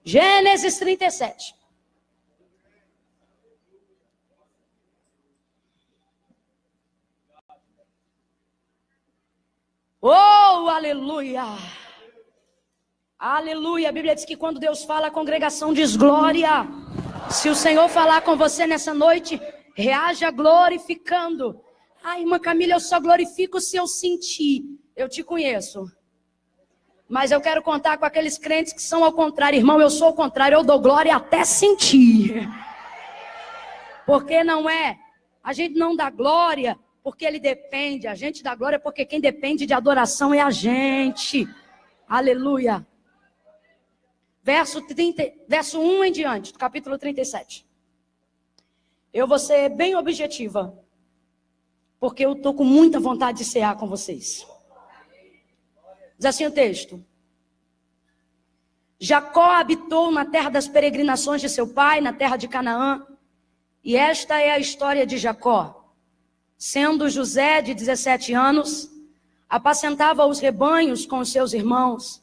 Gênesis 37. Oh, aleluia! Aleluia! A Bíblia diz que quando Deus fala, a congregação diz glória. Se o Senhor falar com você nessa noite, reaja glorificando. Ai, irmã Camila, eu só glorifico se eu sentir. Eu te conheço. Mas eu quero contar com aqueles crentes que são ao contrário. Irmão, eu sou o contrário, eu dou glória até sentir. Porque não é, a gente não dá glória porque ele depende, a gente dá glória porque quem depende de adoração é a gente. Aleluia. Verso 1 em diante, do capítulo 37. Eu vou ser bem objetiva, porque eu estou com muita vontade de cear com vocês. Diz assim o texto: Jacó habitou na terra das peregrinações de seu pai, na terra de Canaã. E esta é a história de Jacó. Sendo José de 17 anos, apacentava os rebanhos com os seus irmãos.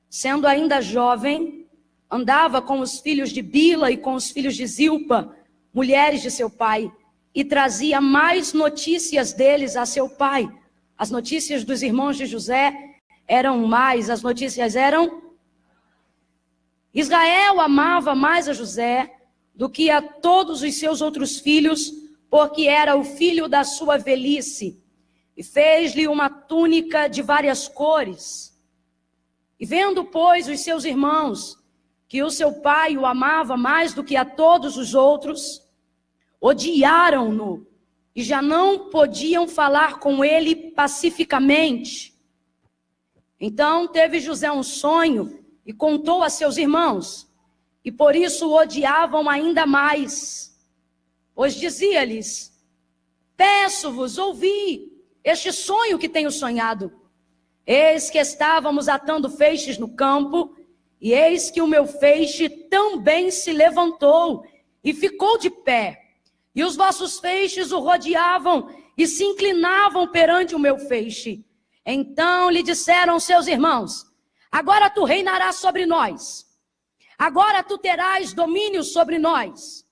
Sendo ainda jovem, andava com os filhos de Bila e com os filhos de Zilpa, mulheres de seu pai, e trazia mais notícias deles a seu pai. As notícias dos irmãos de José eram mais, as notícias eram... Israel amava mais a José do que a todos os seus outros filhos, porque era o filho da sua velhice, e fez-lhe uma túnica de várias cores. E vendo, pois, os seus irmãos, que o seu pai o amava mais do que a todos os outros, odiaram-no, e já não podiam falar com ele pacificamente. Então teve José um sonho, e contou a seus irmãos, e por isso o odiavam ainda mais. Pois dizia-lhes: peço-vos, ouvi este sonho que tenho sonhado. Eis que estávamos atando feixes no campo, e eis que o meu feixe também se levantou e ficou de pé. E os vossos feixes o rodeavam e se inclinavam perante o meu feixe. Então lhe disseram seus irmãos: agora tu reinarás sobre nós. Agora tu terás domínio sobre nós.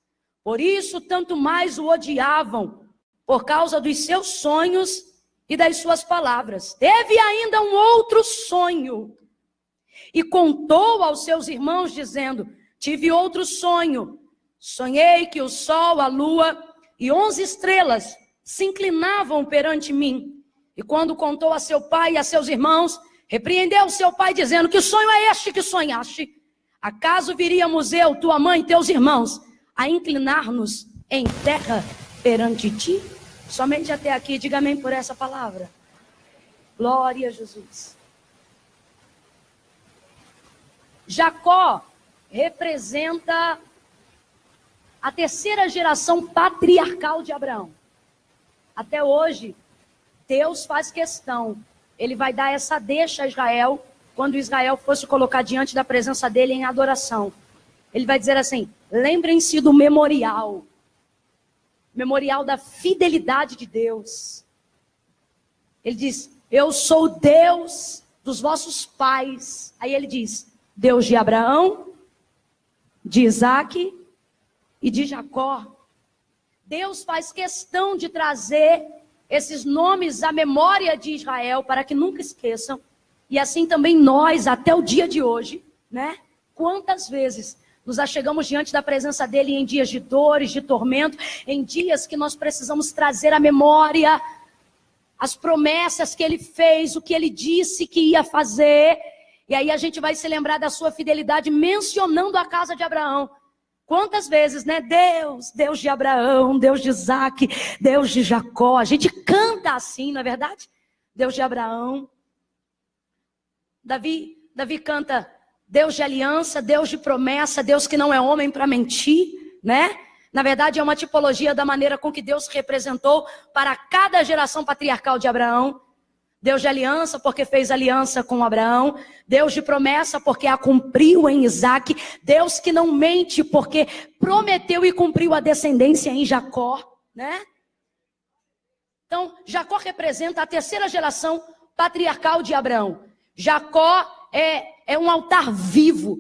Por isso, tanto mais o odiavam, por causa dos seus sonhos e das suas palavras. Teve ainda um outro sonho, e contou aos seus irmãos, dizendo: tive outro sonho. Sonhei que o sol, a lua e 11 estrelas se inclinavam perante mim. E quando contou a seu pai e a seus irmãos, repreendeu seu pai, dizendo: que sonho é este que sonhaste? Acaso viríamos eu, tua mãe e teus irmãos a inclinar-nos em terra perante ti? Somente até aqui, diga amém por essa palavra. Glória a Jesus. Jacó representa a terceira geração patriarcal de Abraão. Até hoje, Deus faz questão. Ele vai dar essa deixa a Israel, quando Israel fosse colocar diante da presença dele em adoração. Ele vai dizer assim: lembrem-se do memorial. Memorial da fidelidade de Deus. Ele diz: eu sou o Deus dos vossos pais. Aí ele diz: Deus de Abraão, de Isaque e de Jacó. Deus faz questão de trazer esses nomes à memória de Israel, para que nunca esqueçam. E assim também nós, até o dia de hoje, né? Quantas vezes nos achegamos diante da presença dele em dias de dores, de tormento, em dias que nós precisamos trazer à memória as promessas que ele fez, o que ele disse que ia fazer. E aí a gente vai se lembrar da sua fidelidade mencionando a casa de Abraão. Quantas vezes, né? Deus de Abraão, Deus de Isaque, Deus de Jacó. A gente canta assim, não é verdade? Deus de Abraão. Davi canta: Deus de aliança, Deus de promessa, Deus que não é homem para mentir, né? Na verdade, é uma tipologia da maneira com que Deus se representou para cada geração patriarcal de Abraão. Deus de aliança, porque fez aliança com Abraão. Deus de promessa, porque a cumpriu em Isaque. Deus que não mente, porque prometeu e cumpriu a descendência em Jacó, né? Então, Jacó representa a terceira geração patriarcal de Abraão. Jacó é um altar vivo.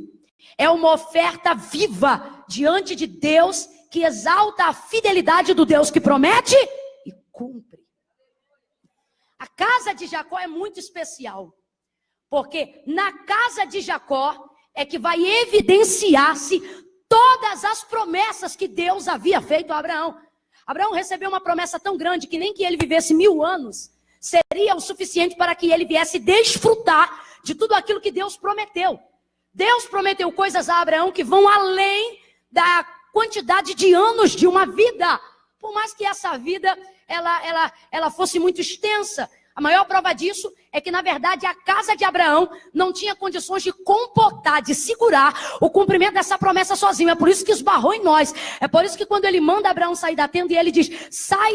É uma oferta viva diante de Deus, que exalta a fidelidade do Deus que promete e cumpre. A casa de Jacó é muito especial, porque na casa de Jacó é que vai evidenciar-se todas as promessas que Deus havia feito a Abraão. Abraão recebeu uma promessa tão grande que nem que ele vivesse 1000 anos seria o suficiente para que ele viesse desfrutar de tudo aquilo que Deus prometeu. Deus prometeu coisas a Abraão que vão além da quantidade de anos de uma vida. Por mais que essa vida ela fosse muito extensa. A maior prova disso é que, na verdade, a casa de Abraão não tinha condições de comportar, de segurar o cumprimento dessa promessa sozinho. É por isso que esbarrou em nós. É por isso que quando ele manda Abraão sair da tenda, e ele diz, sai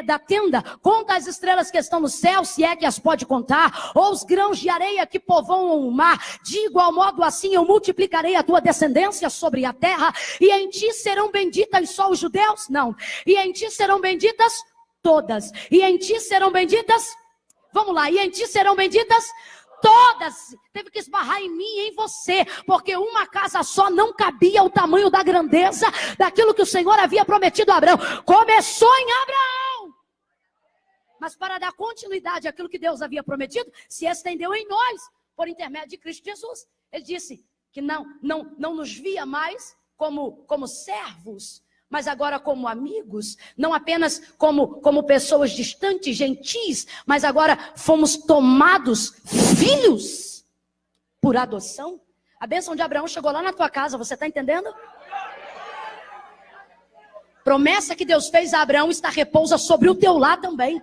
da tenda, conta as estrelas que estão no céu, se é que as pode contar, ou os grãos de areia que povoam o mar. De igual modo, assim eu multiplicarei a tua descendência sobre a terra, e em ti serão benditas só os judeus? Não. E em ti serão benditas todas. E em ti serão benditas... Vamos lá, e em ti serão benditas todas. Teve que esbarrar em mim e em você, porque uma casa só não cabia o tamanho da grandeza daquilo que o Senhor havia prometido a Abraão. Começou em Abraão, mas para dar continuidade àquilo que Deus havia prometido, se estendeu em nós, por intermédio de Cristo Jesus. Ele disse que não nos via mais como servos, mas agora como amigos, não apenas como pessoas distantes, gentis, mas agora fomos tomados filhos por adoção. A bênção de Abraão chegou lá na tua casa, você está entendendo? Promessa que Deus fez a Abraão está repousa sobre o teu lar também.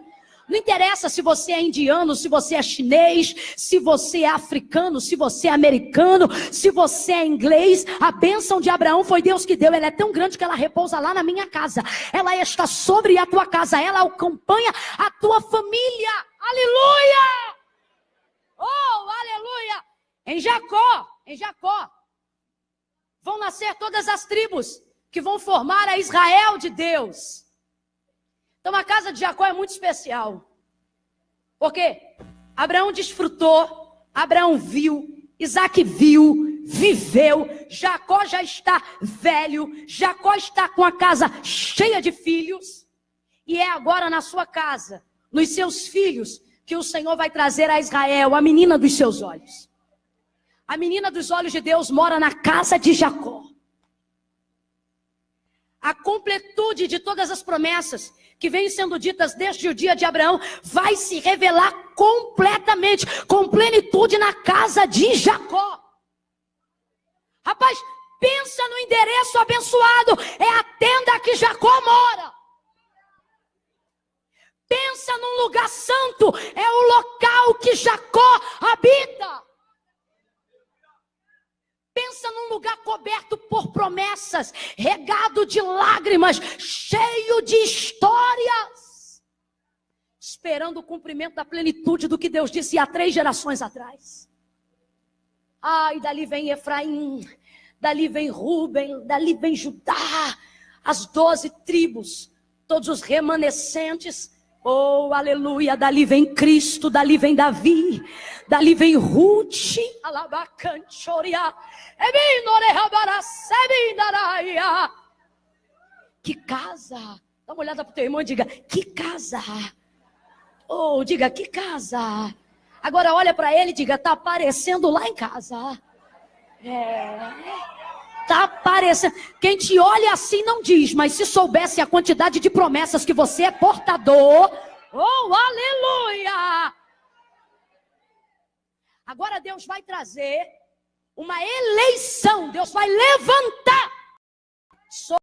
Não interessa se você é indiano, se você é chinês, se você é africano, se você é americano, se você é inglês. A bênção de Abraão foi Deus que deu. Ela é tão grande que ela repousa lá na minha casa. Ela está sobre a tua casa. Ela acompanha a tua família. Aleluia! Oh, aleluia! Em Jacó, vão nascer todas as tribos que vão formar a Israel de Deus. Então a casa de Jacó é muito especial, porque Abraão desfrutou, Abraão viu, Isaac viu, viveu, Jacó já está velho, Jacó está com a casa cheia de filhos, e é agora na sua casa, nos seus filhos, que o Senhor vai trazer a Israel, a menina dos seus olhos. A menina dos olhos de Deus mora na casa de Jacó. A completude de todas as promessas que vêm sendo ditas desde o dia de Abraão vai se revelar completamente, com plenitude na casa de Jacó. Rapaz, pensa no endereço abençoado, é a tenda que Jacó mora. Pensa num lugar santo, é o local que Jacó habita. Pensa num lugar coberto por promessas, regado de lágrimas, cheio de histórias, esperando o cumprimento da plenitude do que Deus disse há 3 gerações atrás. Ai, dali vem Efraim, dali vem Rúben, dali vem Judá, as 12 tribos, todos os remanescentes. Oh, aleluia, dali vem Cristo, dali vem Davi, dali vem Ruth, que casa, dá uma olhada para o teu irmão e diga, que casa, oh, diga, que casa, agora olha para ele e diga, está aparecendo lá em casa, está aparecendo, quem te olha assim não diz, mas se soubesse a quantidade de promessas que você é portador, oh, aleluia! Agora Deus vai trazer uma eleição, Deus vai levantar sobre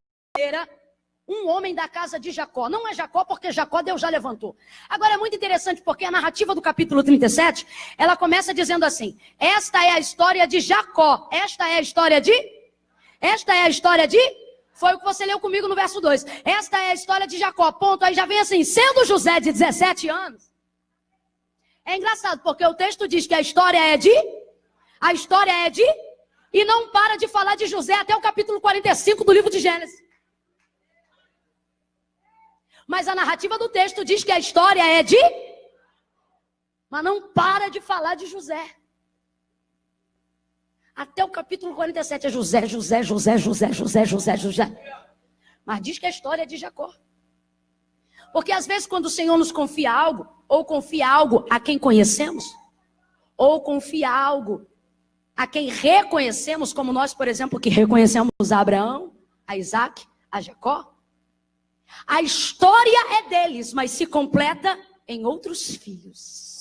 um homem da casa de Jacó. Não é Jacó, porque Jacó Deus já levantou. Agora é muito interessante, porque a narrativa do capítulo 37, ela começa dizendo assim, esta é a história de Jacó, esta é a história de... Foi o que você leu comigo no verso 2. Esta é a história de Jacó, ponto. Aí já vem assim, sendo José de 17 anos. É engraçado, porque o texto diz que a história é de... E não para de falar de José até o capítulo 45 do livro de Gênesis. Mas a narrativa do texto diz que a história é de... Mas não para de falar de José. Até o capítulo 47 é José, José, José, José, José, José, José. Mas diz que a história é de Jacó. Porque às vezes quando o Senhor nos confia algo, ou confia algo a quem conhecemos, ou confia algo a quem reconhecemos, como nós, por exemplo, que reconhecemos a Abraão, a Isaac, a Jacó. A história é deles, mas se completa em outros filhos.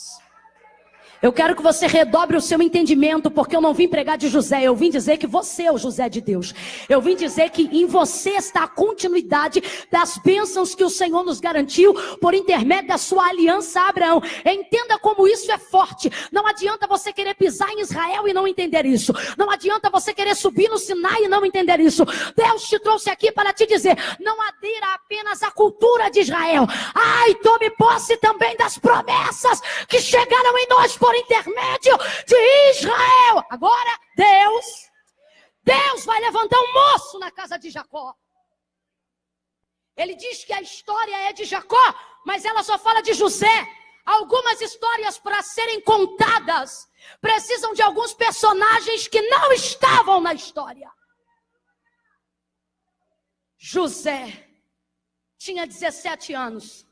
Eu quero que você redobre o seu entendimento, porque eu não vim pregar de José, eu vim dizer que você é o José de Deus. Eu vim dizer que em você está a continuidade das bênçãos que o Senhor nos garantiu por intermédio da sua aliança a Abraão. Entenda como isso é forte. Não adianta você querer pisar em Israel e não entender isso. Não adianta você querer subir no Sinai e não entender isso. Deus te trouxe aqui para te dizer, não adira apenas à cultura de Israel. Ai, tome posse também das promessas que chegaram em nós por intermédio de Israel. Agora, Deus vai levantar um moço na casa de Jacó. Ele diz que a história é de Jacó, mas ela só fala de José. Algumas histórias, para serem contadas, precisam de alguns personagens que não estavam na história. José tinha 17 anos,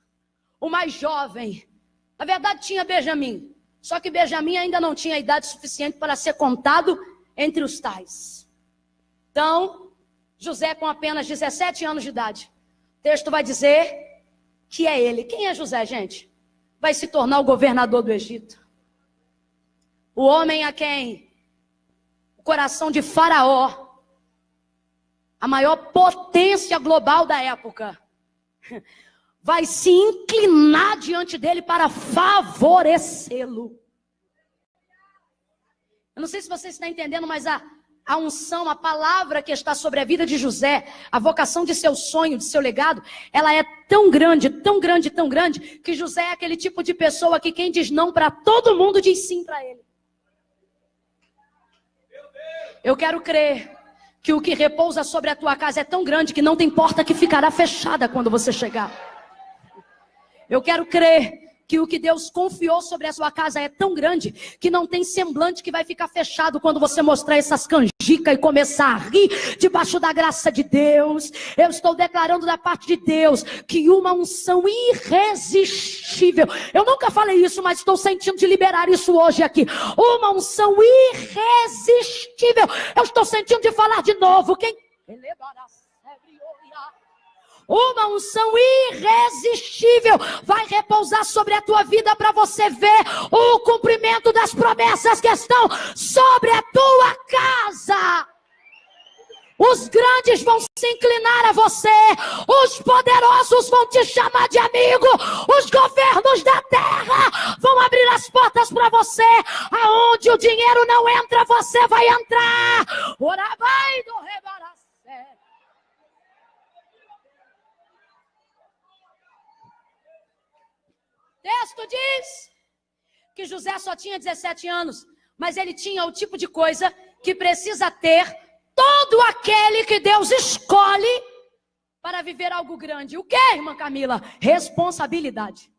o mais jovem. Na verdade, tinha Benjamim. Só que Benjamim ainda não tinha idade suficiente para ser contado entre os tais. Então, José com apenas 17 anos de idade. O texto vai dizer que é ele. Quem é José, gente? Vai se tornar o governador do Egito. O homem a quem o coração de Faraó, a maior potência global da época, vai se inclinar diante dele para favorecê-lo. Eu não sei se você está entendendo, mas a unção, a palavra que está sobre a vida de José, a vocação de seu sonho, de seu legado, ela é tão grande, tão grande, tão grande, que José é aquele tipo de pessoa que quem diz não para todo mundo diz sim para ele. Eu quero crer que o que repousa sobre a tua casa é tão grande que não tem porta que ficará fechada quando você chegar. Eu quero crer que o que Deus confiou sobre a sua casa é tão grande que não tem semblante que vai ficar fechado quando você mostrar essas canjicas e começar a rir debaixo da graça de Deus. Eu estou declarando da parte de Deus que uma unção irresistível, eu nunca falei isso, mas estou sentindo de liberar isso hoje aqui, uma unção irresistível, eu estou sentindo de falar de novo. Uma unção irresistível vai repousar sobre a tua vida para você ver o cumprimento das promessas que estão sobre a tua casa. Os grandes vão se inclinar a você, os poderosos vão te chamar de amigo, os governos da terra vão abrir as portas para você. Aonde o dinheiro não entra, você vai entrar. Orabai do rebaracé. O texto diz que José só tinha 17 anos, mas ele tinha o tipo de coisa que precisa ter todo aquele que Deus escolhe para viver algo grande. O que, irmã Camila? Responsabilidade.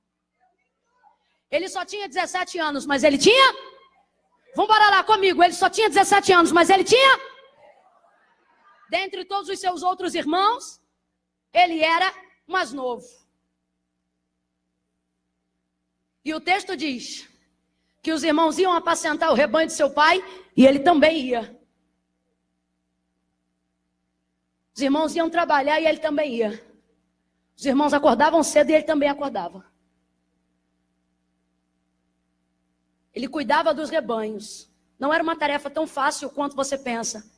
Ele só tinha 17 anos, mas ele tinha... Vamos parar lá comigo. Ele só tinha 17 anos, mas ele tinha... Dentre todos os seus outros irmãos, ele era mais novo. E o texto diz que os irmãos iam apacentar o rebanho de seu pai e ele também ia. Os irmãos iam trabalhar e ele também ia. Os irmãos acordavam cedo e ele também acordava. Ele cuidava dos rebanhos. Não era uma tarefa tão fácil quanto você pensa.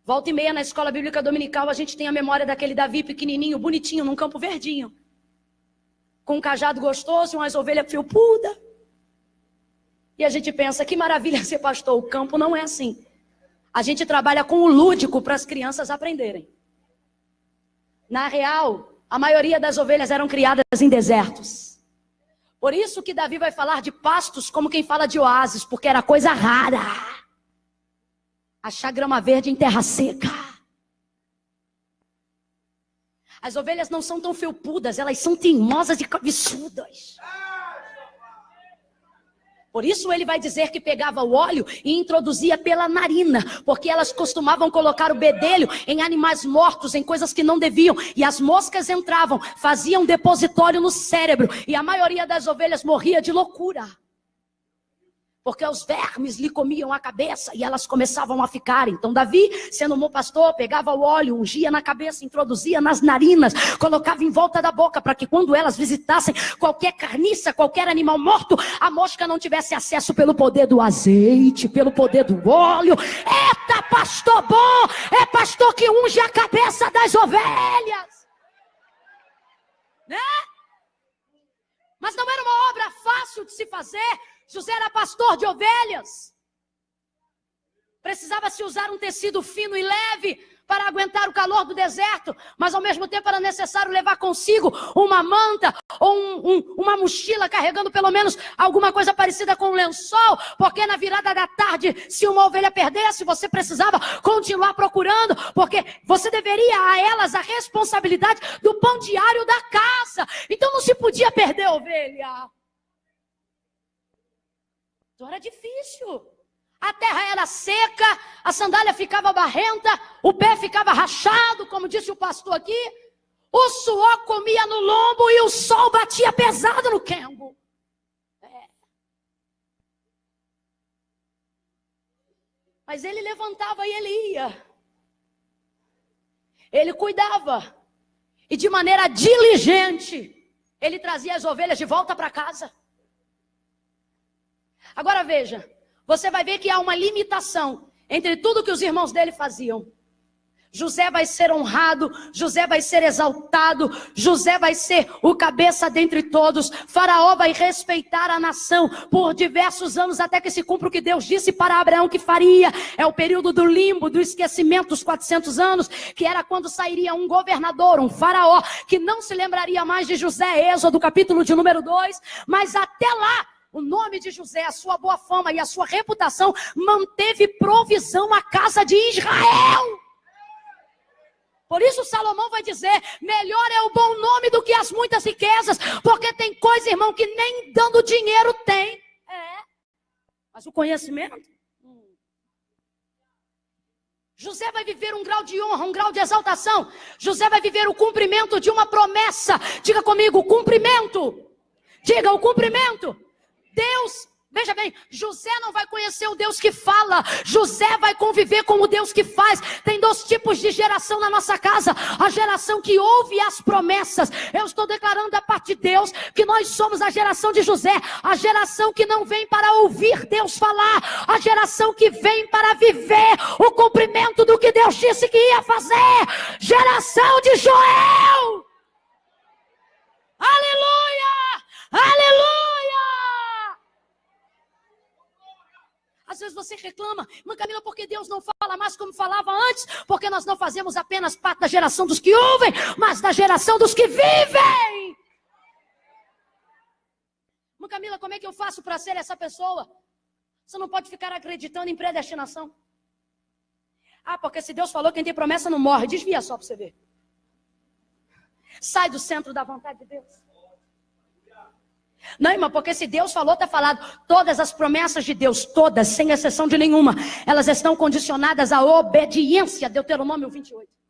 Volta e meia na escola bíblica dominical a gente tem a memória daquele Davi pequenininho, bonitinho, num campo verdinho. Com um cajado gostoso e umas ovelhas felpudas. E a gente pensa, que maravilha ser pastor. O campo não é assim. A gente trabalha com o lúdico para as crianças aprenderem. Na real, a maioria das ovelhas eram criadas em desertos. Por isso que Davi vai falar de pastos como quem fala de oásis, porque era coisa rara. Achar grama verde em terra seca. As ovelhas não são tão felpudas, elas são teimosas e cabeçudas. Por isso ele vai dizer que pegava o óleo e introduzia pela narina, porque elas costumavam colocar o bedelho em animais mortos, em coisas que não deviam, e as moscas entravam, faziam depositório no cérebro, e a maioria das ovelhas morria de loucura. Porque os vermes lhe comiam a cabeça e elas começavam a ficar. Então Davi, sendo um bom pastor, pegava o óleo, ungia na cabeça, introduzia nas narinas, colocava em volta da boca, para que quando elas visitassem qualquer carniça, qualquer animal morto, a mosca não tivesse acesso pelo poder do azeite, pelo poder do óleo. Eita, pastor bom! É pastor que unge a cabeça das ovelhas, né? Mas não era uma obra fácil de se fazer. José era pastor de ovelhas. Precisava se usar um tecido fino e leve para aguentar o calor do deserto, mas ao mesmo tempo era necessário levar consigo uma manta ou uma mochila carregando pelo menos alguma coisa parecida com um lençol, porque na virada da tarde, se uma ovelha perdesse, você precisava continuar procurando, porque você deveria a elas a responsabilidade do pão diário da casa. Então não se podia perder a ovelha. Então era difícil. A terra era seca, a sandália ficava barrenta, o pé ficava rachado, como disse o pastor aqui. O suor comia no lombo e o sol batia pesado no quengo. Mas ele levantava e ele ia. Ele cuidava. E de maneira diligente, ele trazia as ovelhas de volta para casa. Agora veja, você vai ver que há uma limitação entre tudo que os irmãos dele faziam. José vai ser honrado, José vai ser exaltado, José vai ser o cabeça dentre todos. Faraó vai respeitar a nação por diversos anos, até que se cumpra o que Deus disse para Abraão que faria. É o período do limbo, do esquecimento, os 400 anos, que era quando sairia um governador, um faraó, que não se lembraria mais de José. Êxodo, capítulo de número 2, mas até lá, o nome de José, a sua boa fama e a sua reputação manteve provisão à casa de Israel. Por isso Salomão vai dizer, melhor é o bom nome do que as muitas riquezas, porque tem coisa, irmão, que nem dando dinheiro tem. Mas o conhecimento... José vai viver um grau de honra, um grau de exaltação. José vai viver o cumprimento de uma promessa. Diga comigo, cumprimento. Diga, o cumprimento. Deus, veja bem, José não vai conhecer o Deus que fala, José vai conviver com o Deus que faz. Tem dois tipos de geração na nossa casa: a geração que ouve as promessas. Eu estou declarando da parte de Deus que nós somos a geração de José, a geração que não vem para ouvir Deus falar, a geração que vem para viver o cumprimento do que Deus disse que ia fazer. Geração de Joel. Aleluia, aleluia. Às vezes você reclama, irmã Camila, porque Deus não fala mais como falava antes? Porque nós não fazemos apenas parte da geração dos que ouvem, mas da geração dos que vivem. Irmã Camila, como é que eu faço para ser essa pessoa? Você não pode ficar acreditando em predestinação. Porque se Deus falou, quem tem promessa não morre. Desvia só para você ver. Sai do centro da vontade de Deus. Não, irmã, porque se Deus falou, está falado. Todas as promessas de Deus, todas, sem exceção de nenhuma, elas estão condicionadas à obediência. Deuteronômio 28.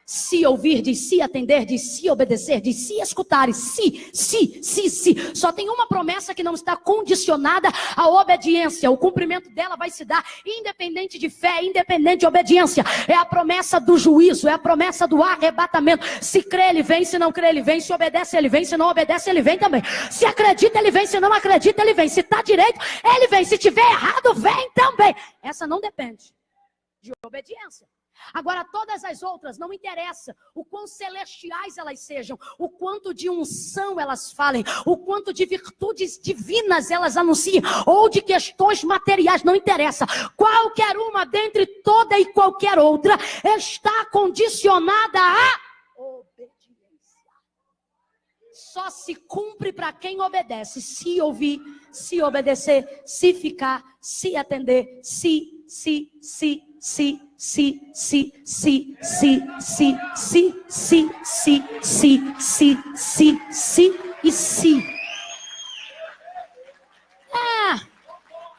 Se ouvirdes, se atenderdes, se obedecerdes, se escutardes, se. Só tem uma promessa que não está condicionada à obediência. O cumprimento dela vai se dar independente de fé, independente de obediência. É a promessa do juízo, é a promessa do arrebatamento. Se crê, ele vem. Se não crê, ele vem. Se obedece, ele vem. Se não obedece, ele vem também. Se acredita, ele vem. Se não acredita, ele vem. Se está direito, ele vem. Se tiver errado, vem também. Essa não depende de obediência. Agora, todas as outras, não interessa o quão celestiais elas sejam, o quanto de unção elas falem, o quanto de virtudes divinas elas anunciem, ou de questões materiais, não interessa. Qualquer uma dentre toda e qualquer outra está condicionada à obediência. Só se cumpre para quem obedece. Se ouvir, se obedecer, se ficar, se atender, se.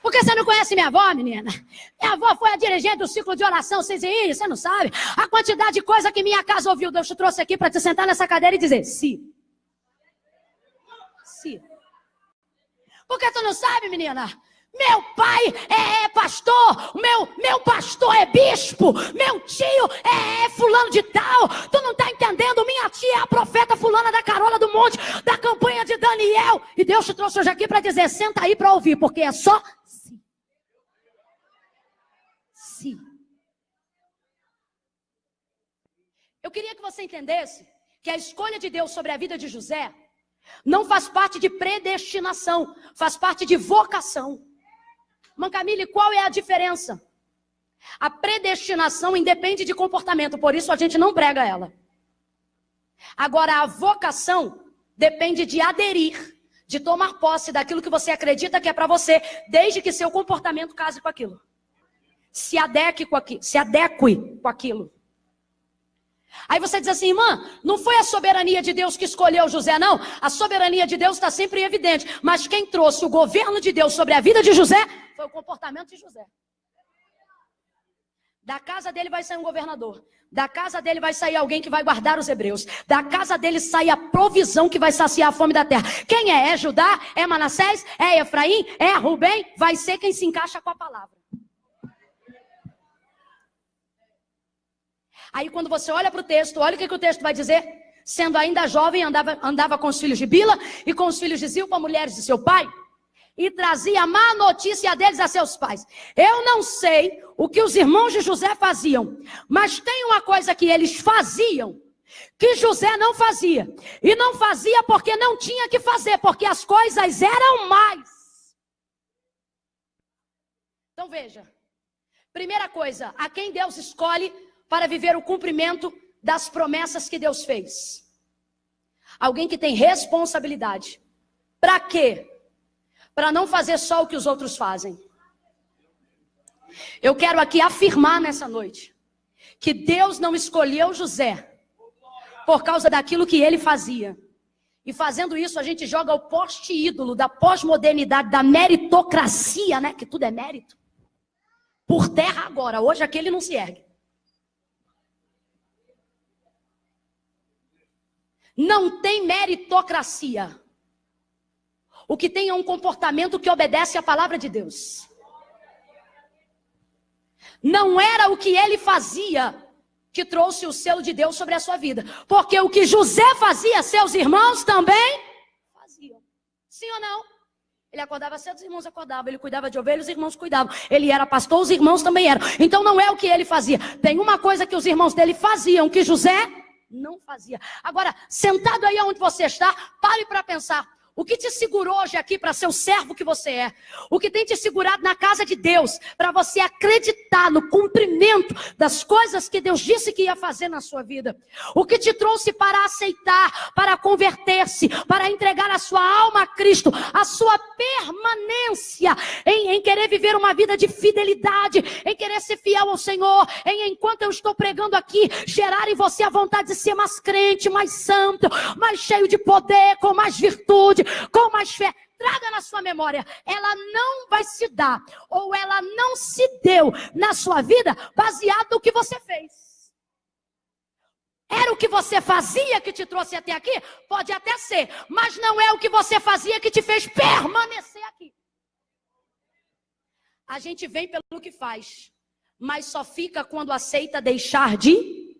Porque você não conhece minha avó, menina? Minha avó foi a dirigente do ciclo de oração, você não sabe. A quantidade de coisa que minha casa ouviu, Deus te trouxe aqui para te sentar nessa cadeira e dizer, sim. Sim. Porque tu não sabe, menina? Meu pai é pastor, meu pastor é bispo, meu tio é fulano de tal. Tu não tá entendendo? Minha tia é a profeta fulana da Carola do Monte, da campanha de Daniel. E Deus te trouxe hoje aqui para dizer, senta aí para ouvir, porque é só sim. Sim. Eu queria que você entendesse que a escolha de Deus sobre a vida de José não faz parte de predestinação, faz parte de vocação. Mancamile, qual é a diferença? A predestinação independe de comportamento, por isso a gente não prega ela. Agora, a vocação depende de aderir, de tomar posse daquilo que você acredita que é para você, desde que seu comportamento case com aquilo. Se adeque com aquilo. Aí você diz assim, irmã, não foi a soberania de Deus que escolheu José, não. A soberania de Deus está sempre evidente. Mas quem trouxe o governo de Deus sobre a vida de José foi o comportamento de José. Da casa dele vai sair um governador. Da casa dele vai sair alguém que vai guardar os hebreus. Da casa dele sai a provisão que vai saciar a fome da terra. Quem é? É Judá? É Manassés? É Efraim? É Rubem? Vai ser quem se encaixa com a palavra. Aí quando você olha para o texto, olha o que o texto vai dizer. Sendo ainda jovem, andava com os filhos de Bila e com os filhos de Zilpa, mulheres de seu pai, e trazia má notícia deles a seus pais. Eu não sei o que os irmãos de José faziam, mas tem uma coisa que eles faziam, que José não fazia. E não fazia porque não tinha que fazer, porque as coisas eram mais. Então veja, primeira coisa, a quem Deus escolhe para viver o cumprimento das promessas que Deus fez. Alguém que tem responsabilidade. Para quê? Para não fazer só o que os outros fazem. Eu quero aqui afirmar nessa noite que Deus não escolheu José por causa daquilo que ele fazia. E fazendo isso a gente joga o poste ídolo da pós-modernidade, da meritocracia, né? Que tudo é mérito. Por terra agora. Hoje aquele não se ergue. Não tem meritocracia. O que tem é um comportamento que obedece à palavra de Deus. Não era o que ele fazia que trouxe o selo de Deus sobre a sua vida. Porque o que José fazia, seus irmãos também faziam. Sim ou não? Ele acordava cedo, os irmãos acordavam. Ele cuidava de ovelhas, os irmãos cuidavam. Ele era pastor, os irmãos também eram. Então não é o que ele fazia. Tem uma coisa que os irmãos dele faziam, que José não fazia. Agora, sentado aí onde você está, pare para pensar. O que te segurou hoje aqui para ser o servo que você é? O que tem te segurado na casa de Deus para você acreditar no cumprimento das coisas que Deus disse que ia fazer na sua vida? O que te trouxe para aceitar, para converter-se, para entregar a sua alma a Cristo, a sua permanência em querer viver uma vida de fidelidade, em querer ser fiel ao Senhor, enquanto eu estou pregando aqui, gerar em você a vontade de ser mais crente, mais santo, mais cheio de poder, com mais virtude, com mais fé. Traga na sua memória, ela não vai se dar, ou ela não se deu na sua vida baseado no que você fez. Era o que você fazia que te trouxe até aqui? Pode até ser, mas não é o que você fazia que te fez permanecer aqui. A gente vem pelo que faz, mas só fica quando aceita deixar de...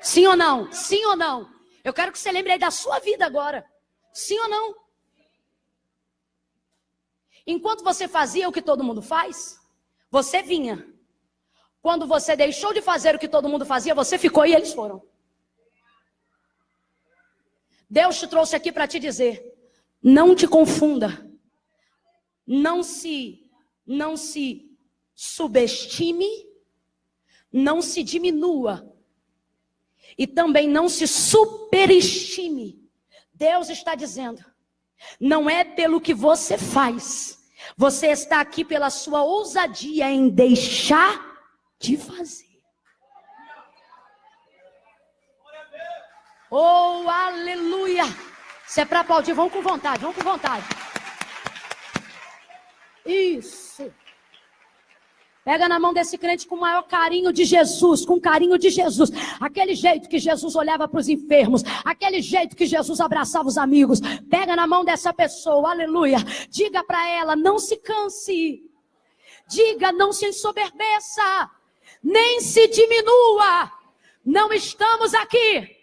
Sim ou não? Sim ou não? Eu quero que você lembre aí da sua vida agora. Sim ou não? Enquanto você fazia o que todo mundo faz, você vinha. Quando você deixou de fazer o que todo mundo fazia, você ficou e eles foram. Deus te trouxe aqui para te dizer, não te confunda. Não se subestime, não se diminua. E também não se superestime. Deus está dizendo, não é pelo que você faz. Você está aqui pela sua ousadia em deixar de fazer. Oh, aleluia. Se é para aplaudir, vamos com vontade, vamos com vontade. Isso. Pega na mão desse crente com o maior carinho de Jesus, com carinho de Jesus. Aquele jeito que Jesus olhava para os enfermos, aquele jeito que Jesus abraçava os amigos. Pega na mão dessa pessoa, aleluia. Diga para ela, não se canse. Diga, não se ensoberbeça. Nem se diminua. Não estamos aqui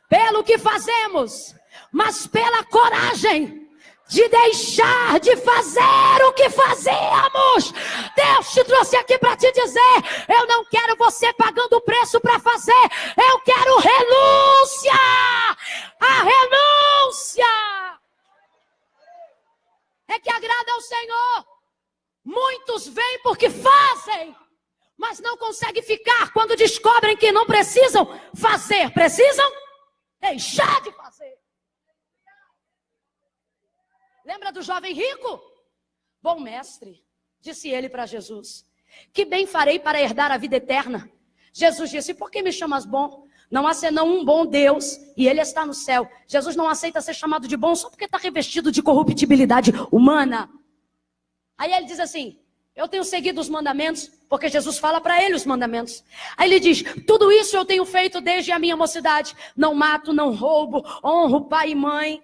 pelo que fazemos, mas pela coragem de deixar de fazer o que fazemos. Deus te trouxe aqui para te dizer, eu não quero você pagando o preço para fazer, eu quero renúncia. A renúncia é que agrada ao Senhor. Muitos vêm porque fazem, mas não conseguem ficar quando descobrem que não precisam fazer, precisam deixar de fazer. Lembra do jovem rico? Bom mestre, disse ele para Jesus, que bem farei para herdar a vida eterna? Jesus disse, por que me chamas bom? Não há senão um bom Deus e ele está no céu. Jesus não aceita ser chamado de bom só porque está revestido de corruptibilidade humana. Aí ele diz assim, eu tenho seguido os mandamentos, porque Jesus fala para ele os mandamentos. Aí ele diz, tudo isso eu tenho feito desde a minha mocidade. Não mato, não roubo, honro pai e mãe.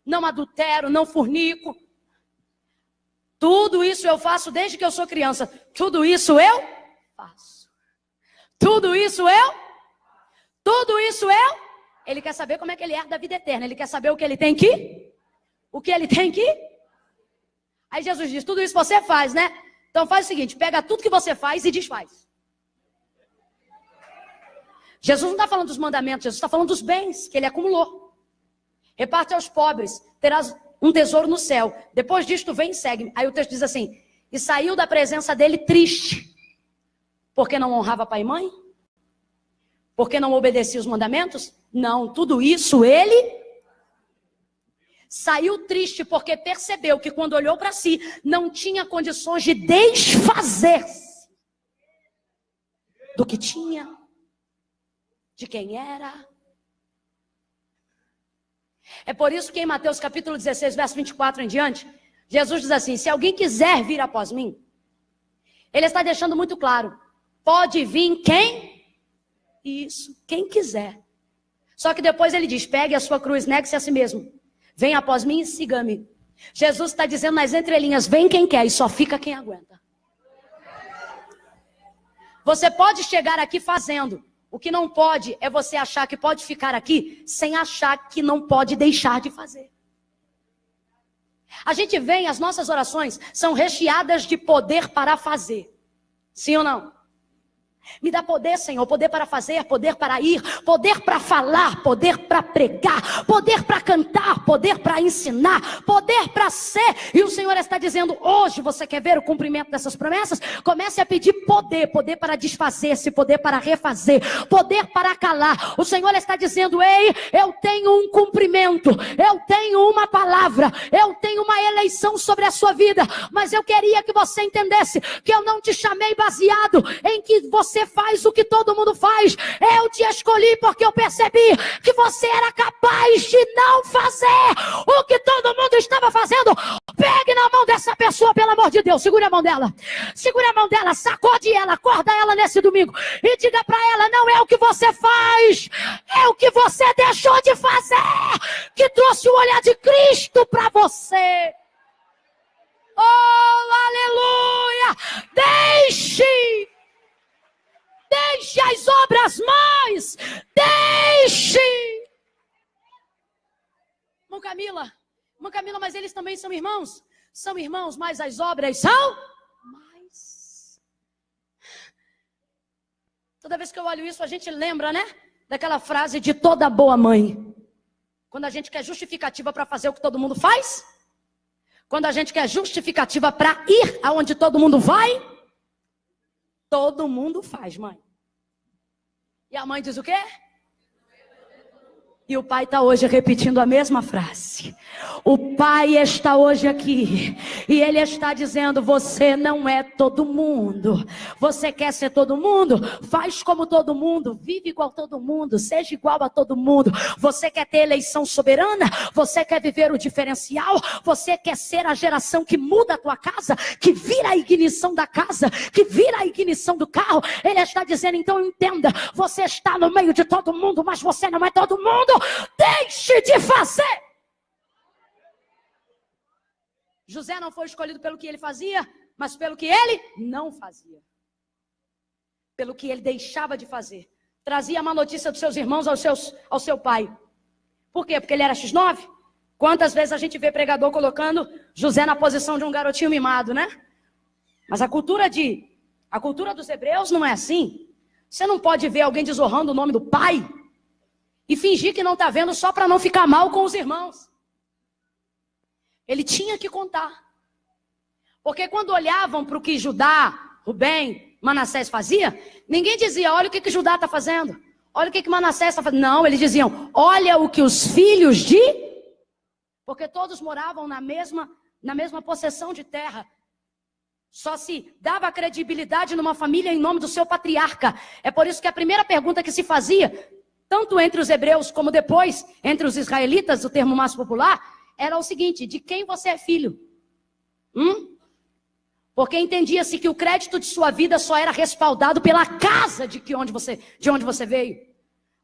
Não adultero, não fornico. Tudo isso eu faço desde que eu sou criança. Tudo isso eu faço. Tudo isso eu. Tudo isso eu. Ele quer saber como é que ele herda a vida eterna. Ele quer saber o que ele tem que. O que ele tem que. Aí Jesus diz, tudo isso você faz, né? Então faz o seguinte, pega tudo que você faz e desfaz. Jesus não está falando dos mandamentos, Jesus está falando dos bens que ele acumulou. Reparte aos pobres, terás um tesouro no céu. Depois disto, vem e segue-me. Aí o texto diz assim, e saiu da presença dele triste, porque não honrava pai e mãe? Porque não obedecia os mandamentos? Não, tudo isso ele saiu triste, porque percebeu que quando olhou para si, não tinha condições de desfazer-se do que tinha, de quem era. É por isso que em Mateus capítulo 16, verso 24 em diante, Jesus diz assim, se alguém quiser vir após mim, ele está deixando muito claro, pode vir quem? Isso, quem quiser. Só que depois ele diz, pegue a sua cruz, negue-se a si mesmo, venha após mim e siga-me. Jesus está dizendo nas entrelinhas, vem quem quer e só fica quem aguenta. Você pode chegar aqui fazendo. O que não pode é você achar que pode ficar aqui sem achar que não pode deixar de fazer. A gente vem, as nossas orações são recheadas de poder para fazer. Sim ou não? Me dá poder, Senhor, poder para fazer, poder para ir, poder para falar, poder para pregar, poder para cantar, poder para ensinar, poder para ser. E o Senhor está dizendo, hoje você quer ver o cumprimento dessas promessas? Comece a pedir poder, poder para desfazer-se, poder para refazer, poder para calar. O Senhor está dizendo, ei, eu tenho um cumprimento, eu tenho uma palavra, eu tenho uma eleição sobre a sua vida, mas eu queria que você entendesse que eu não te chamei baseado em que você faz o que todo mundo faz. Eu te escolhi porque eu percebi que você era capaz de não fazer o que todo mundo estava fazendo. Pegue na mão dessa pessoa, pelo amor de Deus, segure a mão dela, segure a mão dela, sacode ela, acorda ela nesse domingo e diga para ela, não é o que você faz, é o que você deixou de fazer que trouxe o olhar de Cristo para você. Oh, aleluia! Deixe as obras mais. Deixe. Irmã Camila, mas eles também são irmãos. São irmãos, mas as obras são mais. Toda vez que eu olho isso, a gente lembra, né? Daquela frase de toda boa mãe. Quando a gente quer justificativa para fazer o que todo mundo faz. Quando a gente quer justificativa para ir aonde todo mundo vai. Todo mundo faz, mãe. E a mãe diz o quê? E o pai está hoje repetindo a mesma frase. O pai está hoje aqui e ele está dizendo: você não é todo mundo. Você quer ser todo mundo? Faz como todo mundo, vive igual todo mundo, seja igual a todo mundo. Você quer ter eleição soberana? Você quer viver o diferencial? Você quer ser a geração que muda a tua casa, que vira a ignição da casa, que vira a ignição do carro? Ele está dizendo: então entenda, você está no meio de todo mundo, mas você não é todo mundo. Deixe de fazer. José não foi escolhido pelo que ele fazia, mas pelo que ele não fazia. Pelo que ele deixava de fazer. Trazia má notícia dos seus irmãos ao seu pai. Por quê? Porque ele era X9? Quantas vezes a gente vê pregador colocando José na posição de um garotinho mimado, né? Mas a cultura dos hebreus não é assim. Você não pode ver alguém desonrando o nome do pai e fingir que não está vendo só para não ficar mal com os irmãos. Ele tinha que contar. Porque quando olhavam para o que Judá, Rubem, Manassés fazia, ninguém dizia: olha o que Judá está fazendo, olha o que Manassés está fazendo. Não, eles diziam: olha o que os filhos de... Porque todos moravam na mesma possessão de terra. Só se dava credibilidade numa família em nome do seu patriarca. É por isso que a primeira pergunta que se fazia, tanto entre os hebreus como depois entre os israelitas, o termo mais popular, era o seguinte: de quem você é filho? Porque entendia-se que o crédito de sua vida só era respaldado pela casa de onde você veio.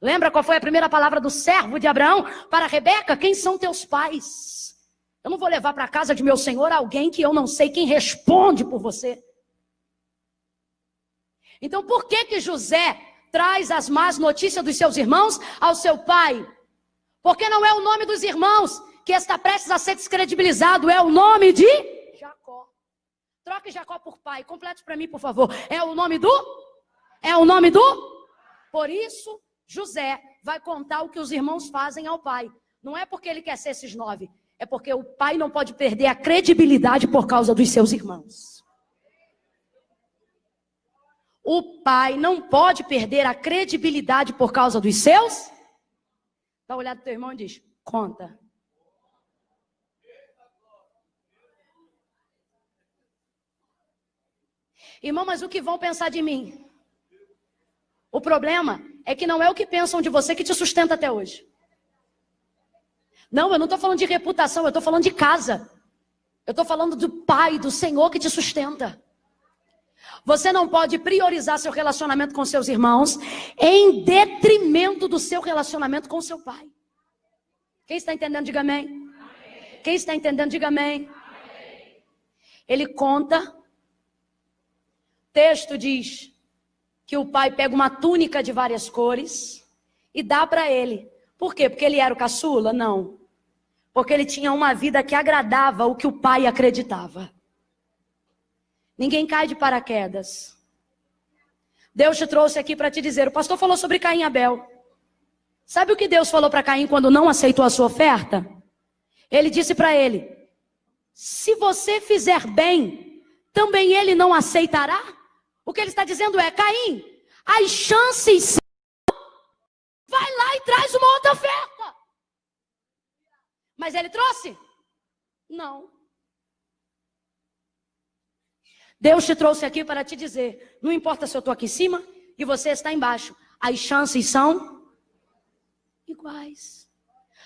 Lembra qual foi a primeira palavra do servo de Abraão para Rebeca? Quem são teus pais? Eu não vou levar para a casa de meu senhor alguém que eu não sei quem responde por você. Então por que José traz as más notícias dos seus irmãos ao seu pai? Porque não é o nome dos irmãos que está prestes a ser descredibilizado, é o nome de Jacó. Troque Jacó por pai, complete para mim, por favor. É o nome do? Por isso, José vai contar o que os irmãos fazem ao pai. Não é porque ele quer ser esses 9, é porque o pai não pode perder a credibilidade por causa dos seus irmãos. O pai não pode perder a credibilidade por causa dos seus. Dá uma olhada no teu irmão e diz: conta. Irmão, mas o que vão pensar de mim? O problema é que não é o que pensam de você que te sustenta até hoje. Não, eu não estou falando de reputação, eu estou falando de casa. Eu estou falando do Pai, do Senhor que te sustenta. Você não pode priorizar seu relacionamento com seus irmãos em detrimento do seu relacionamento com seu pai. Quem está entendendo, diga amém. Amém. Quem está entendendo, diga amém. Amém. Ele conta, o texto diz que o pai pega uma túnica de várias cores e dá para ele. Por quê? Porque ele era o caçula? Não. Porque ele tinha uma vida que agradava o que o pai acreditava. Ninguém cai de paraquedas. Deus te trouxe aqui para te dizer. O pastor falou sobre Caim e Abel. Sabe o que Deus falou para Caim quando não aceitou a sua oferta? Ele disse para ele: se você fizer bem, também ele não aceitará? O que ele está dizendo é: Caim, as chances são... vai lá e traz uma outra oferta. Mas ele trouxe? Não. Deus te trouxe aqui para te dizer: não importa se eu estou aqui em cima e você está embaixo, as chances são iguais.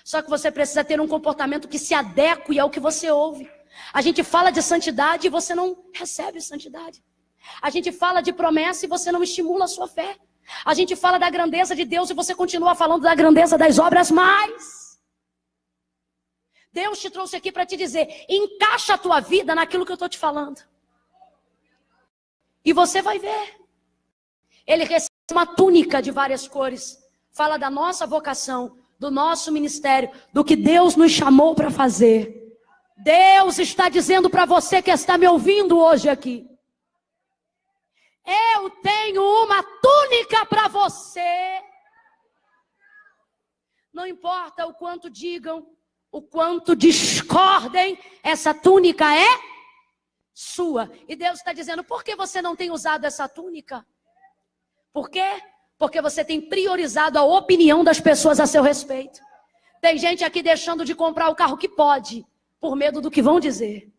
Só que você precisa ter um comportamento que se adeque ao que você ouve. A gente fala de santidade e você não recebe santidade. A gente fala de promessa e você não estimula a sua fé. A gente fala da grandeza de Deus e você continua falando da grandeza das obras mais. Deus te trouxe aqui para te dizer: encaixa a tua vida naquilo que eu estou te falando. E você vai ver. Ele recebe uma túnica de várias cores. Fala da nossa vocação, do nosso ministério, do que Deus nos chamou para fazer. Deus está dizendo para você que está me ouvindo hoje aqui: eu tenho uma túnica para você. Não importa o quanto digam, o quanto discordem, essa túnica é sua. E Deus está dizendo: por que você não tem usado essa túnica? Por quê? Porque você tem priorizado a opinião das pessoas a seu respeito. Tem gente aqui deixando de comprar o carro que pode, por medo do que vão dizer.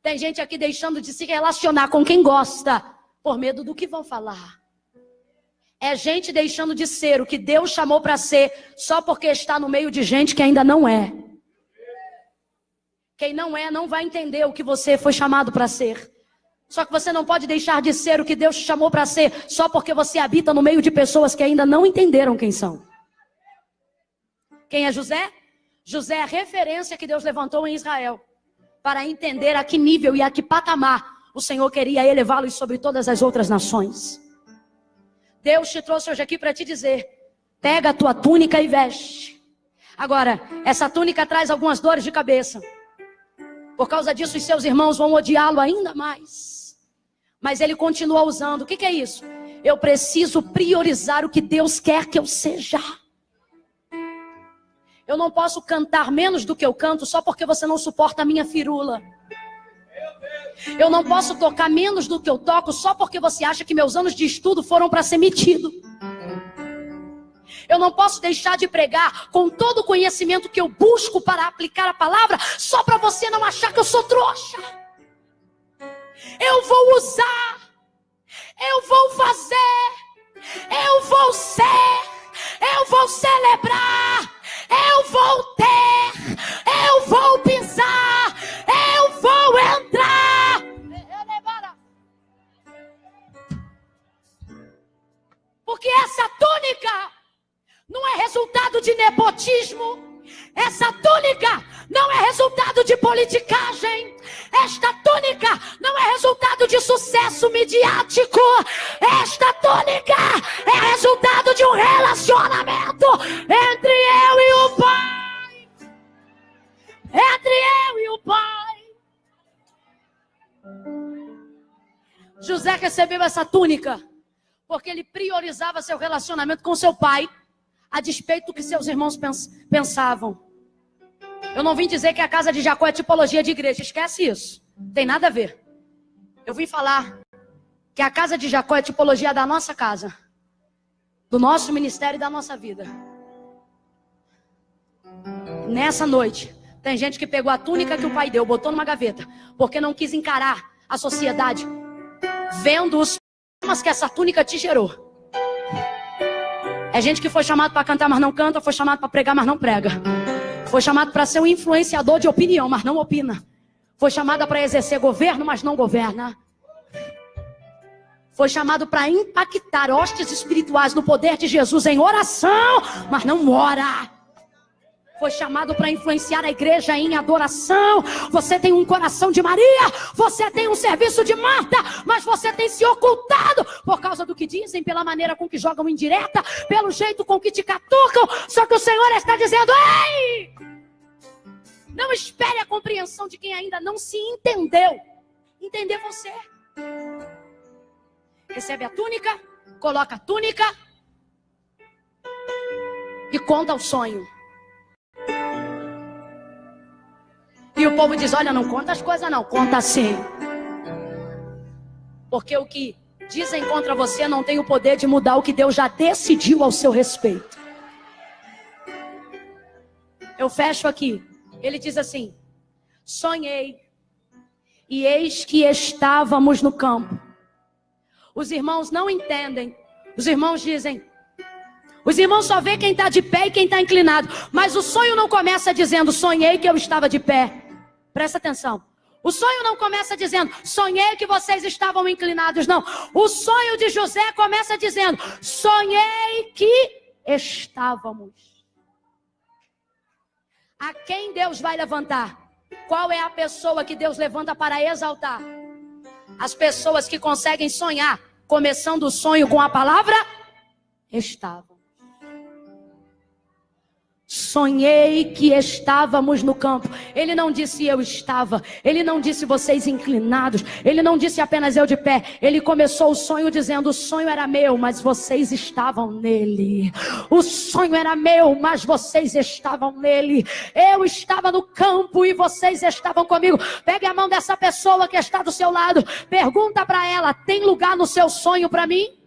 Tem gente aqui deixando de se relacionar com quem gosta, por medo do que vão falar. É gente deixando de ser o que Deus chamou para ser, só porque está no meio de gente que ainda não é. Quem não é, não vai entender o que você foi chamado para ser. Só que você não pode deixar de ser o que Deus te chamou para ser, só porque você habita no meio de pessoas que ainda não entenderam quem são. Quem é José? José é a referência que Deus levantou em Israel, para entender a que nível e a que patamar o Senhor queria elevá-los sobre todas as outras nações. Deus te trouxe hoje aqui para te dizer, pega a tua túnica e veste. Agora, essa túnica traz algumas dores de cabeça. Por causa disso, os seus irmãos vão odiá-lo ainda mais. Mas ele continua usando. O que é isso? Eu preciso priorizar o que Deus quer que eu seja. Eu não posso cantar menos do que eu canto só porque você não suporta a minha firula. Eu não posso tocar menos do que eu toco só porque você acha que meus anos de estudo foram para ser metido. Eu não posso deixar de pregar com todo o conhecimento que eu busco para aplicar a palavra só para você não achar que eu sou trouxa. Eu vou usar, eu vou fazer, eu vou ser, eu vou celebrar, eu vou ter, eu vou pisar, eu vou entrar. Porque essa túnica não é resultado de nepotismo. Essa túnica não é resultado de politicagem. Esta túnica não é resultado de sucesso midiático. Esta túnica é resultado de um relacionamento entre eu e o Pai. Entre eu e o Pai. José recebeu essa túnica porque ele priorizava seu relacionamento com seu pai, a despeito do que seus irmãos pensavam. Eu não vim dizer que a casa de Jacó é tipologia de igreja. Esquece isso. Não tem nada a ver. Eu vim falar que a casa de Jacó é tipologia da nossa casa, do nosso ministério e da nossa vida. Nessa noite, tem gente que pegou a túnica que o pai deu, botou numa gaveta, porque não quis encarar a sociedade, vendo os problemas que essa túnica te gerou. É gente que foi chamado para cantar, mas não canta. Foi chamado para pregar, mas não prega. Foi chamado para ser um influenciador de opinião, mas não opina. Foi chamado para exercer governo, mas não governa. Foi chamado para impactar hostes espirituais no poder de Jesus em oração, mas não ora. Foi chamado para influenciar a igreja em adoração. Você tem um coração de Maria, você tem um serviço de Marta, mas você tem se ocultado por causa do que dizem, pela maneira com que jogam indireta, pelo jeito com que te catucam. Só que o Senhor está dizendo: ei! Não espere a compreensão de quem ainda não se entendeu. Entender você. Recebe a túnica, coloca a túnica e conta o sonho. E o povo diz: olha, não conta as coisas não, conta sim. Porque o que dizem contra você não tem o poder de mudar o que Deus já decidiu ao seu respeito. Eu fecho aqui. Ele diz assim: sonhei, e eis que estávamos no campo. Os irmãos não entendem. Os irmãos dizem... Os irmãos só vê quem está de pé e quem está inclinado. Mas o sonho não começa dizendo: sonhei que eu estava de pé. Presta atenção. O sonho não começa dizendo: sonhei que vocês estavam inclinados. Não. O sonho de José começa dizendo: sonhei que estávamos. A quem Deus vai levantar? Qual é a pessoa que Deus levanta para exaltar? As pessoas que conseguem sonhar, começando o sonho com a palavra estava. Sonhei que estávamos no campo. Ele não disse eu estava. Ele não disse vocês inclinados. Ele não disse apenas eu de pé. Ele começou o sonho dizendo: o sonho era meu, mas vocês estavam nele. O sonho era meu, mas vocês estavam nele. Eu estava no campo e vocês estavam comigo. Pegue a mão dessa pessoa que está do seu lado. Pergunta para ela: tem lugar no seu sonho para mim?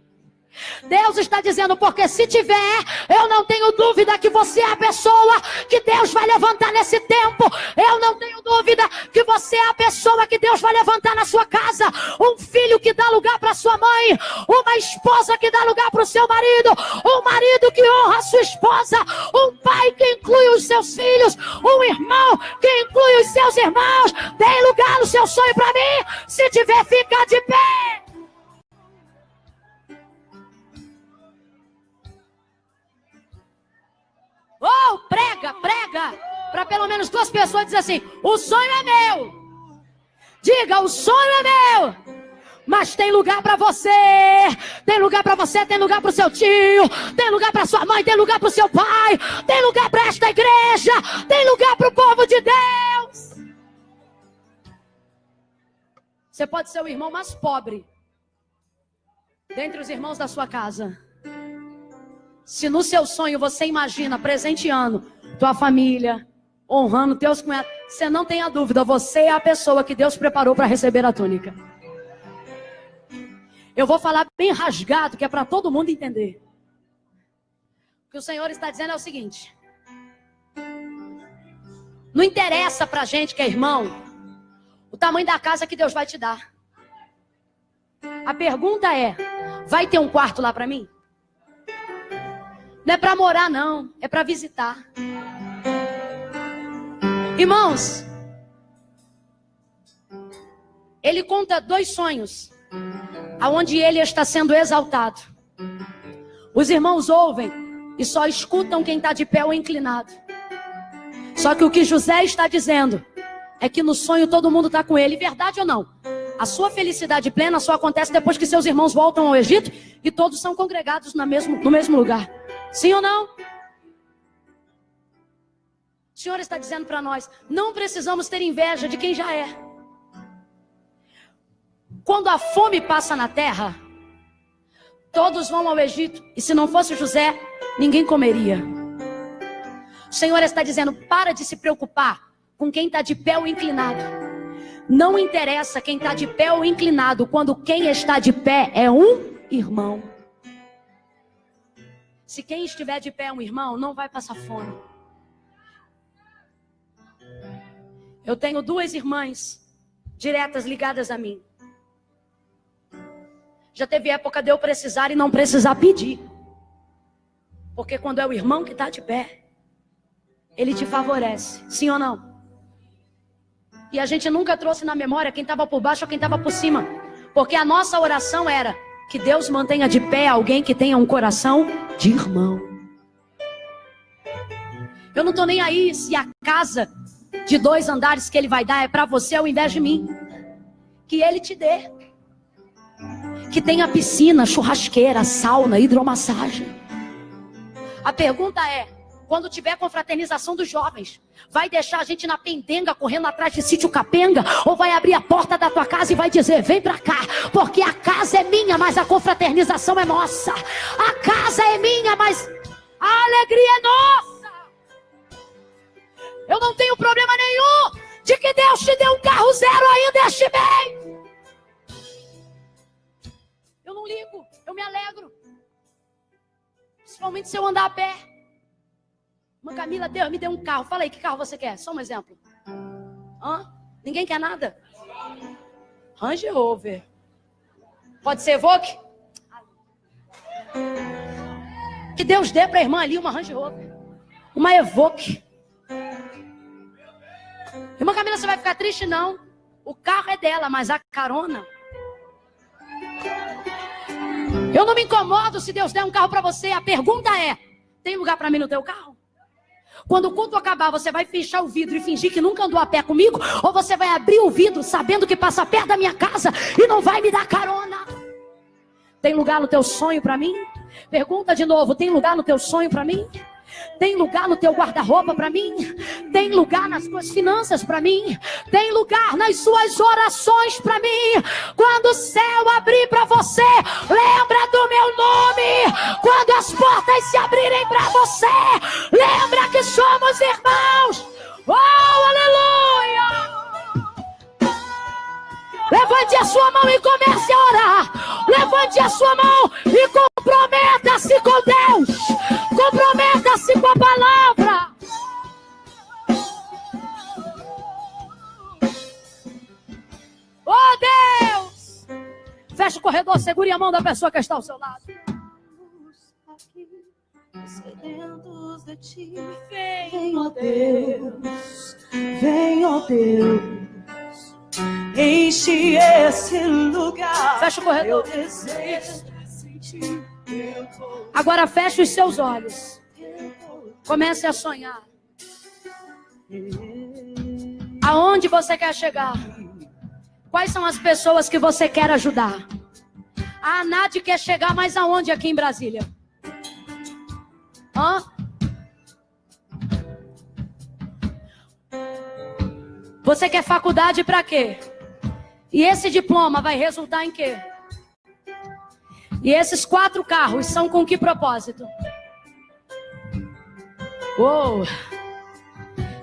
Deus está dizendo, porque se tiver, eu não tenho dúvida que você é a pessoa que Deus vai levantar nesse tempo. Eu não tenho dúvida que você é a pessoa que Deus vai levantar na sua casa. Um filho que dá lugar para sua mãe, uma esposa que dá lugar para o seu marido, um marido que honra a sua esposa, um pai que inclui os seus filhos, um irmão que inclui os seus irmãos. Tem lugar no seu sonho para mim? Se tiver, fica de pé. Oh, prega, para pelo menos 2 pessoas dizer assim, o sonho é meu. Diga, o sonho é meu. Mas tem lugar para você. Tem lugar para você, tem lugar para o seu tio, tem lugar para sua mãe, tem lugar para o seu pai, tem lugar para esta igreja, tem lugar para o povo de Deus. Você pode ser o irmão mais pobre dentre os irmãos da sua casa. Se no seu sonho você imagina presenteando tua família, honrando teus cunhados, você não tenha dúvida, você é a pessoa que Deus preparou para receber a túnica. Eu vou falar bem rasgado, que é para todo mundo entender. O que o Senhor está dizendo é o seguinte: não interessa pra gente que é irmão o tamanho da casa que Deus vai te dar. A pergunta é, vai ter um quarto lá para mim? Não é para morar não, é para visitar. Irmãos, ele conta 2 sonhos aonde ele está sendo exaltado. Os irmãos ouvem e só escutam quem está de pé ou inclinado. Só que o que José está dizendo é que no sonho todo mundo está com ele. Verdade ou não? A sua felicidade plena só acontece depois que seus irmãos voltam ao Egito e todos são congregados no mesmo lugar. Sim ou não? O Senhor está dizendo para nós, não precisamos ter inveja de quem já é. Quando a fome passa na terra, todos vão ao Egito. E se não fosse José, ninguém comeria. O Senhor está dizendo, para de se preocupar com quem está de pé ou inclinado. Não interessa quem está de pé ou inclinado, quando quem está de pé é um irmão. Se quem estiver de pé é um irmão, não vai passar fome. Eu tenho 2 irmãs diretas ligadas a mim. Já teve época de eu precisar e não precisar pedir. Porque quando é o irmão que está de pé, ele te favorece. Sim ou não? E a gente nunca trouxe na memória quem estava por baixo ou quem estava por cima. Porque a nossa oração era que Deus mantenha de pé alguém que tenha um coração de irmão. Eu não estou nem aí se a casa de 2 andares que ele vai dar é para você ao invés de mim. Que ele te dê. Que tenha piscina, churrasqueira, sauna, hidromassagem. A pergunta é, quando tiver confraternização dos jovens, vai deixar a gente na pendenga correndo atrás de sítio capenga? Ou vai abrir a porta da tua casa e vai dizer, vem pra cá, porque a casa é minha, mas a confraternização é nossa. A casa é minha, mas a alegria é nossa. Eu não tenho problema nenhum de que Deus te dê um carro 0 ainda este mês. Eu não ligo, eu me alegro. Principalmente se eu andar a pé. Uma Camila, Deus me deu um carro. Fala aí, que carro você quer? Só um exemplo. Ninguém quer nada? Range Rover. Pode ser Evoque? Que Deus dê para a irmã ali uma Range Rover. Uma Evoque. Irmã Camila, você vai ficar triste? Não. O carro é dela, mas a carona... Eu não me incomodo se Deus der um carro para você. A pergunta é, tem lugar para mim no teu carro? Quando o culto acabar, você vai fechar o vidro e fingir que nunca andou a pé comigo? Ou você vai abrir o vidro sabendo que passa perto da minha casa e não vai me dar carona? Tem lugar no teu sonho para mim? Pergunta de novo, tem lugar no teu sonho para mim? Tem lugar no teu guarda-roupa para mim? Tem lugar nas tuas finanças para mim? Tem lugar nas suas orações para mim? Quando o céu abrir para você, lembra do meu nome. Quando as portas se abrirem para você, lembra que somos irmãos. Oh, aleluia! Levante a sua mão e comece a orar. Levante a sua mão e Comprometa-se com Deus. Comprometa-se com a palavra. Oh, Deus! Fecha o corredor, segure a mão da pessoa que está ao seu lado. Sedentos de ti, vem, ó Deus, vem, ó Deus, enche esse lugar. Fecha o corredor. Eu desejo sentir. Agora feche os seus olhos. Comece a sonhar. Aonde você quer chegar? Quais são as pessoas que você quer ajudar? A Nádia quer chegar, mas aonde aqui em Brasília? Hã? Você quer faculdade para quê? E esse diploma vai resultar em quê? E esses 4 carros são com que propósito? Oh,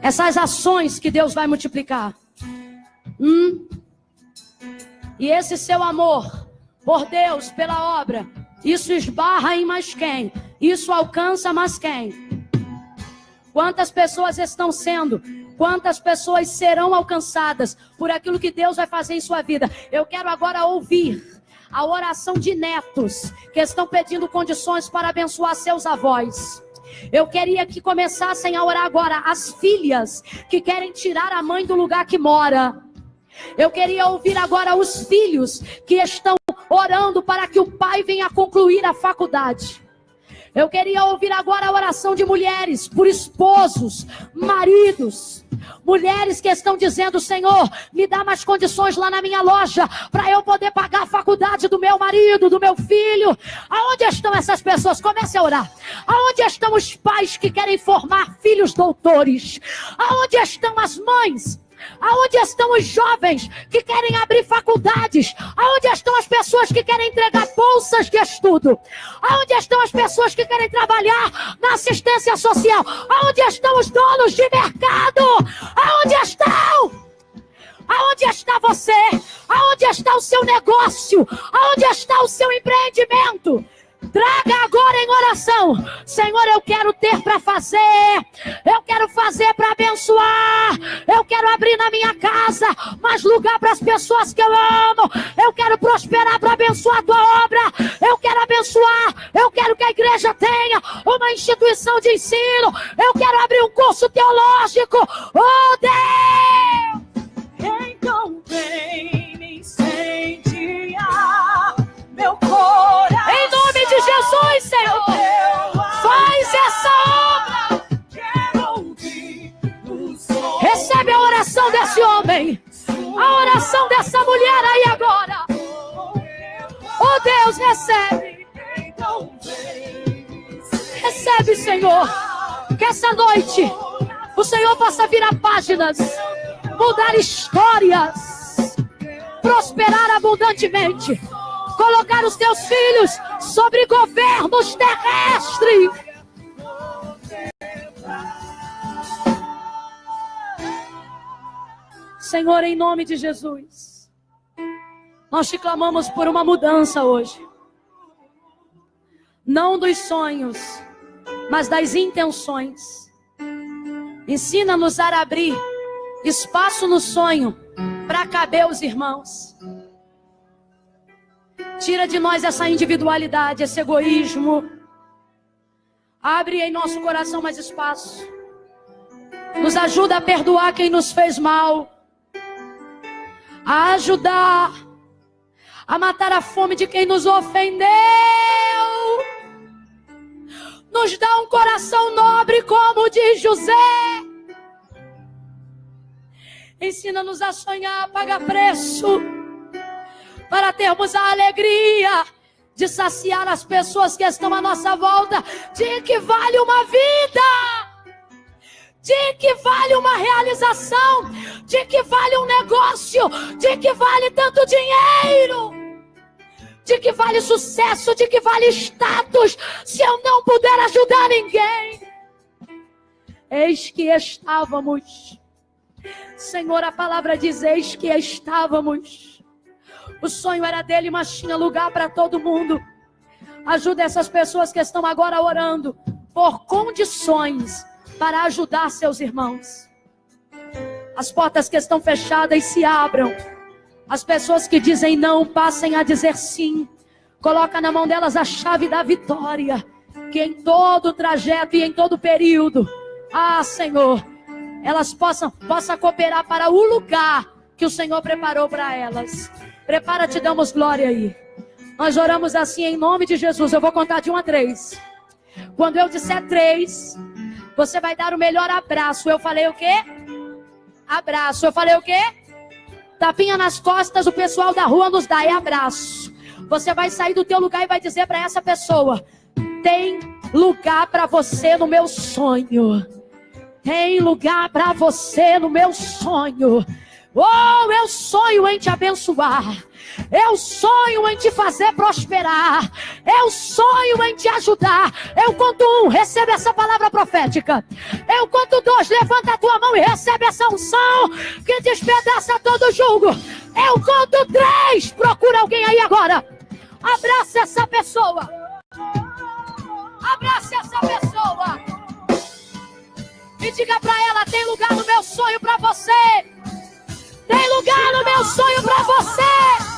essas ações que Deus vai multiplicar. E esse seu amor por Deus, pela obra, isso esbarra em mais quem? Isso alcança mais quem? Quantas pessoas estão sendo? Quantas pessoas serão alcançadas por aquilo que Deus vai fazer em sua vida? Eu quero agora ouvir a oração de netos que estão pedindo condições para abençoar seus avós. Eu queria que começassem a orar agora as filhas que querem tirar a mãe do lugar que mora. Eu queria ouvir agora os filhos que estão orando para que o pai venha concluir a faculdade. Eu queria ouvir agora a oração de mulheres por esposos, maridos, mulheres que estão dizendo: Senhor, me dá mais condições lá na minha loja para eu poder pagar a faculdade do meu marido, do meu filho. Aonde estão essas pessoas? Comece a orar. Aonde estão os pais que querem formar filhos doutores? Aonde estão as mães? Aonde estão os jovens que querem abrir faculdades? Aonde estão as pessoas que querem entregar bolsas de estudo? Aonde estão as pessoas que querem trabalhar na assistência social? Aonde estão os donos de mercado? Aonde estão? Aonde está você? Aonde está o seu negócio? Aonde está o seu empreendimento? Traga agora em oração: Senhor, eu quero ter para fazer, eu quero fazer para abençoar, eu quero abrir na minha casa mais lugar para as pessoas que eu amo, eu quero prosperar para abençoar a tua obra, eu quero abençoar, eu quero que a igreja tenha uma instituição de ensino, eu quero abrir um curso teológico. Oh Deus, Então vem me incendiar meu coração. em nome de Jesus, Senhor, faz essa obra. Recebe a oração desse homem, a oração dessa mulher aí agora. Oh Deus, recebe. Recebe, Senhor. Que essa noite o Senhor possa virar páginas, mudar histórias, prosperar abundantemente, colocar os teus filhos sobre governos terrestres. Senhor, em nome de Jesus, nós te clamamos por uma mudança hoje. Não dos sonhos, mas das intenções. Ensina-nos a abrir espaço no sonho para caber os irmãos. Tira de nós essa individualidade, esse egoísmo. Abre em nosso coração mais espaço. Nos ajuda a perdoar quem nos fez mal. A ajudar a matar a fome de quem nos ofendeu. Nos dá um coração nobre como o de José. Ensina-nos a sonhar, a pagar preço, para termos a alegria de saciar as pessoas que estão à nossa volta, de que vale uma vida, de que vale uma realização, de que vale um negócio, de que vale tanto dinheiro, de que vale sucesso, de que vale status, se eu não puder ajudar ninguém. Eis que estávamos, Senhor, a palavra diz: eis que estávamos. O sonho era dele, mas tinha lugar para todo mundo. Ajuda essas pessoas que estão agora orando por condições para ajudar seus irmãos. As portas que estão fechadas se abram. As pessoas que dizem não passem a dizer sim. Coloca na mão delas a chave da vitória. Que em todo o trajeto e em todo o período, Senhor, elas possam cooperar para o lugar que o Senhor preparou para elas. Prepara-te, damos glória aí. Nós oramos assim em nome de Jesus. Eu vou contar de 1 a 3. Quando eu disser 3, você vai dar o melhor abraço. Eu falei o quê? Abraço. Eu falei o quê? Tapinha nas costas, o pessoal da rua nos dá, é abraço. Você vai sair do teu lugar e vai dizer para essa pessoa: tem lugar para você no meu sonho. Tem lugar para você no meu sonho. Oh, eu sonho em te abençoar. Eu sonho em te fazer prosperar. Eu sonho em te ajudar. Eu conto 1, recebe essa palavra profética. Eu conto 2, levanta a tua mão e recebe essa unção que despedaça todo jugo. Eu conto 3, procura alguém aí agora. Abraça essa pessoa. Abraça essa pessoa. E diga pra ela: tem lugar no meu sonho pra você. Tem lugar no meu sonho pra você.